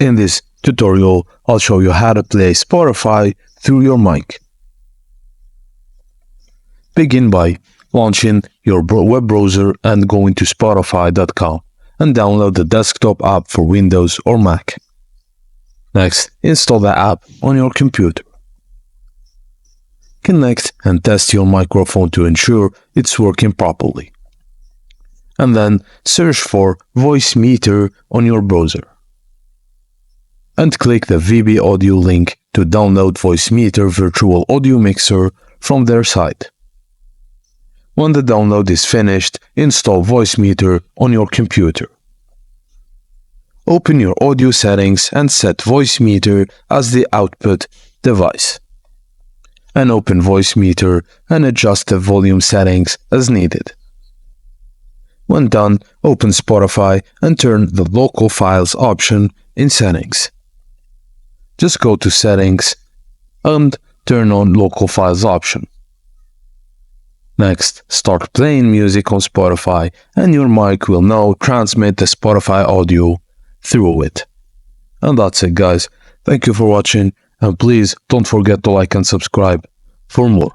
In this tutorial, I'll show you how to play Spotify through your mic. Begin by launching your web browser and going to Spotify.com and download the desktop app for Windows or Mac. Next, install the app on your computer. Connect and test your microphone to ensure it's working properly. And then search for Voicemeeter on your browser. And click the VB Audio link to download Voicemeeter Virtual Audio Mixer from their site. When the download is finished, install Voicemeeter on your computer. Open your audio settings and set Voicemeeter as the output device. And open Voicemeeter and adjust the volume settings as needed. When done, open Spotify and turn the Local Files option in Settings. Just go to Settings and turn on Local Files option. Next, start playing music on Spotify and your mic will now transmit the Spotify audio through it. And that's it, guys. Thank you for watching, and please don't forget to like and subscribe for more.